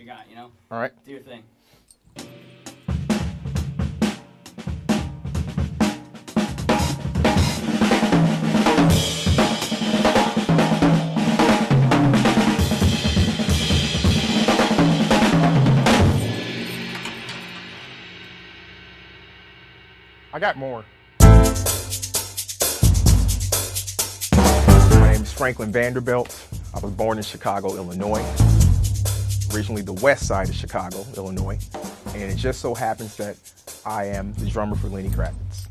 you got, you know? All right. Do your thing. I got more. My name is Franklin Vanderbilt. I was born in Chicago, Illinois. Originally the west side of Chicago, Illinois. And it just so happens that I am the drummer for Lenny Kravitz.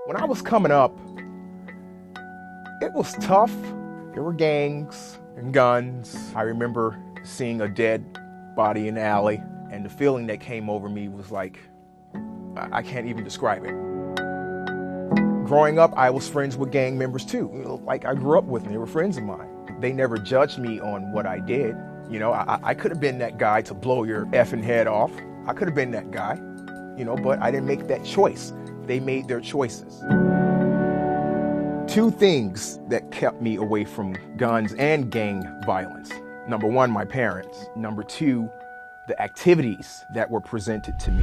When I was coming up, it was tough. There were gangs and guns. I remember seeing a dead body in the alley, and the feeling that came over me was like, I can't even describe it. Growing up, I was friends with gang members too. Like, I grew up with them. They were friends of mine. They never judged me on what I did. You know, I could have been that guy to blow your effing head off. I could have been that guy, you know, but I didn't make that choice. They made their choices. Two things that kept me away from guns and gang violence. Number one, my parents. Number two, the activities that were presented to me.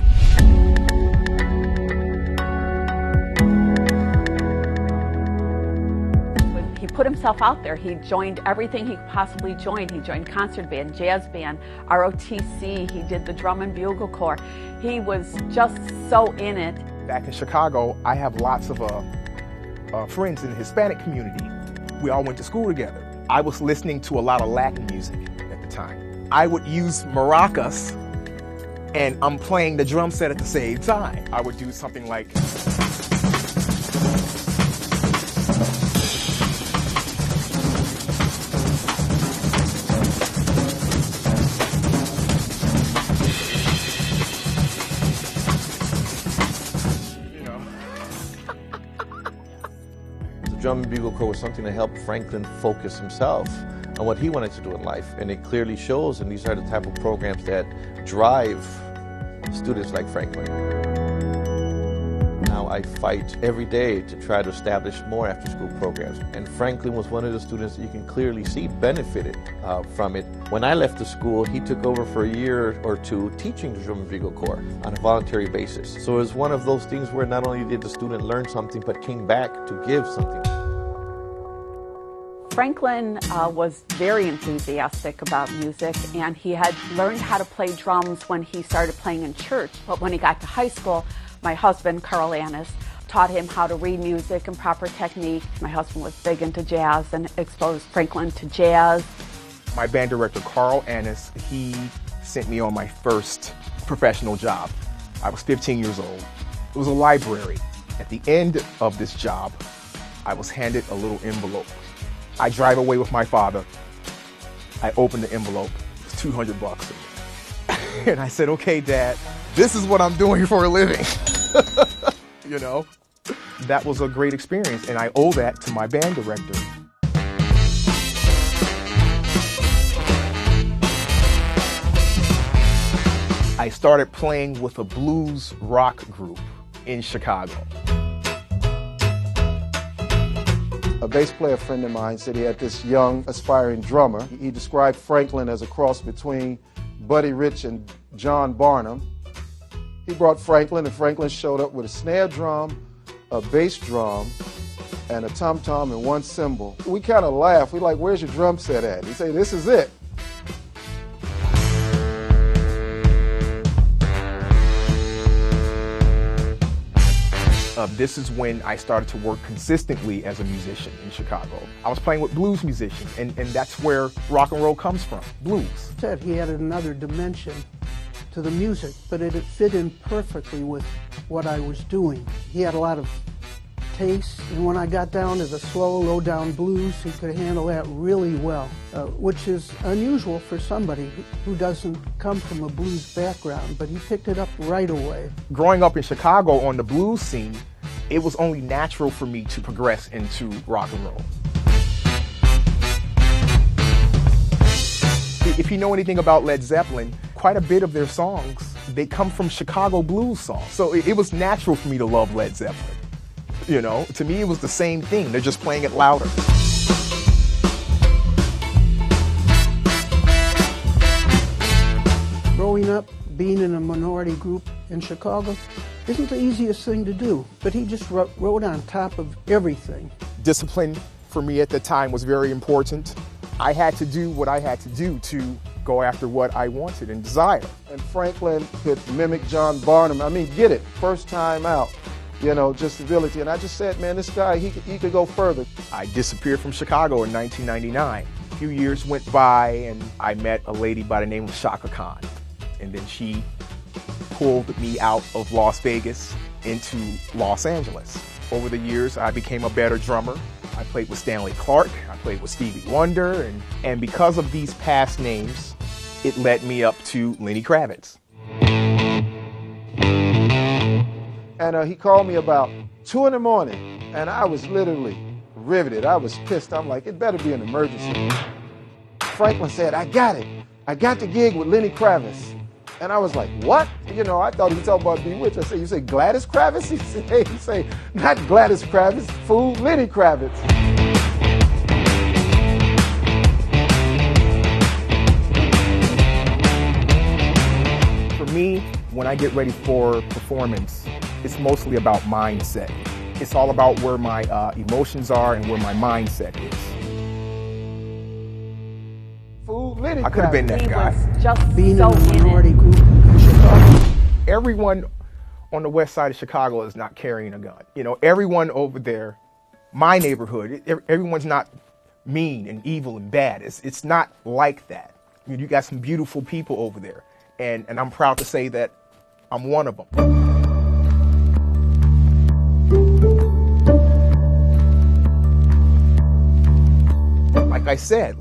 When he put himself out there, he joined everything he could possibly join. He joined concert band, jazz band, ROTC, he did the drum and bugle corps. He was just so in it. Back in Chicago, I have lots of friends in the Hispanic community. We all went to school together. I was listening to a lot of Latin music at the time. I would use maracas, and I'm playing the drum set at the same time. I would do something like... Drum and bugle corps was something that helped Franklin focus himself on what he wanted to do in life. And it clearly shows, and these are the type of programs that drive students like Franklin. Now I fight every day to try to establish more after-school programs. And Franklin was one of the students that you can clearly see benefited from it. When I left the school, he took over for a year or two teaching the drum and bugle corps on a voluntary basis. So it was one of those things where not only did the student learn something, but came back to give something. Franklin was very enthusiastic about music, and he had learned how to play drums when he started playing in church. But when he got to high school, my husband, Carl Annis, taught him how to read music and proper technique. My husband was big into jazz and exposed Franklin to jazz. My band director, Carl Annis, he sent me on my first professional job. I was 15 years old. It was a library. At the end of this job, I was handed a little envelope. I drive away with my father. I opened the envelope. It was $200 in there. And I said, okay, Dad, this is what I'm doing for a living. You know? That was a great experience, and I owe that to my band director. I started playing with a blues rock group in Chicago. A bass player friend of mine said he had this young, aspiring drummer. He described Franklin as a cross between Buddy Rich and John Barnum. He brought Franklin, and Franklin showed up with a snare drum, a bass drum, and a tom-tom and one cymbal. We kind of laughed. We like, where's your drum set at? He said, this is it. This is when I started to work consistently as a musician in Chicago. I was playing with blues musicians, and that's where rock and roll comes from, blues. Said he added another dimension to the music, but it fit in perfectly with what I was doing. He had a lot of taste, and when I got down to the slow, low-down blues, he could handle that really well, which is unusual for somebody who doesn't come from a blues background, but he picked it up right away. Growing up in Chicago on the blues scene, it was only natural for me to progress into rock and roll. If you know anything about Led Zeppelin, quite a bit of their songs they come from Chicago blues songs. So it was natural for me to love Led Zeppelin. You know, to me it was the same thing. They're just playing it louder. Growing up, being in a minority group in Chicago isn't the easiest thing to do, but he just wrote on top of everything. Discipline for me at the time was very important. I had to do what I had to do to go after what I wanted and desired. And Franklin could mimic John Barnum. I mean, get it, first time out, you know, just ability. And I just said, man, this guy, he could go further. I disappeared from Chicago in 1999. A few years went by and I met a lady by the name of Chaka. And then she pulled me out of Las Vegas into Los Angeles. Over the years, I became a better drummer. I played with Stanley Clarke, I played with Stevie Wonder, and because of these past names, it led me up to Lenny Kravitz. And he called me about 2 in the morning, and I was literally riveted. I was pissed. I'm like, it better be an emergency. Franklin said, I got it. I got the gig with Lenny Kravitz. And I was like, what? You know, I thought he was talking about Bewitched. I said, you say Gladys Kravitz? He say, not Gladys Kravitz, fool, Lenny Kravitz. For me, when I get ready for performance, it's mostly about mindset. It's all about where my emotions are and where my mindset is. I could have been that guy. Just Being so in a in minority it. group in Chicago. Everyone on the west side of Chicago is not carrying a gun. You know, everyone over there, my neighborhood, everyone's not mean and evil and bad. It's not like that. I mean, you got some beautiful people over there, and I'm proud to say that I'm one of them. Like I said,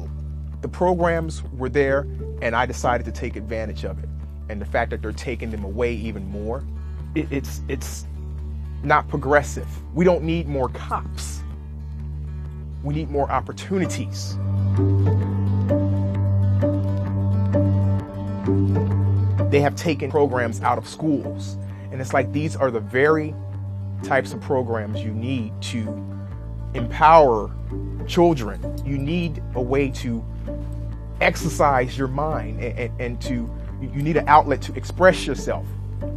the programs were there, and I decided to take advantage of it. And the fact that they're taking them away even more, it's not progressive. We don't need more cops. We need more opportunities. They have taken programs out of schools. And it's like these are the very types of programs you need to empower children. You need a way to exercise your mind and you need an outlet to express yourself.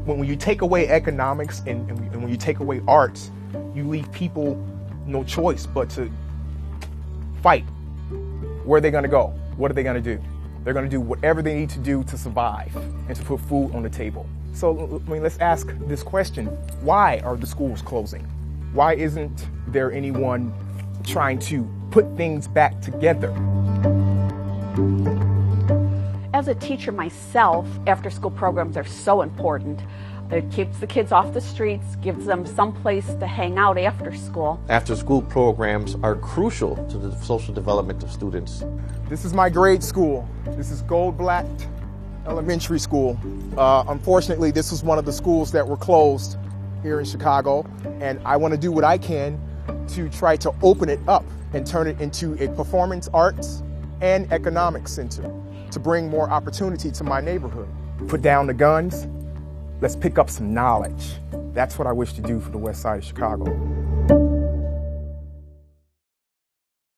When you take away economics and when you take away arts, you leave people no choice but to fight. Where are they going to go? What are they going to do? They're going to do whatever they need to do to survive and to put food on the table. So I mean, let's ask this question. Why are the schools closing? Why isn't there anyone trying to put things back together? As a teacher myself, after-school programs are so important. It keeps the kids off the streets, gives them some place to hang out after school. After-school programs are crucial to the social development of students. This is my grade school. This is Goldblatt Elementary School. Unfortunately, this was one of the schools that were closed here in Chicago, and I want to do what I can to try to open it up and turn it into a performance arts and economics center to bring more opportunity to my neighborhood. Put down the guns, let's pick up some knowledge. That's what I wish to do for the west side of Chicago.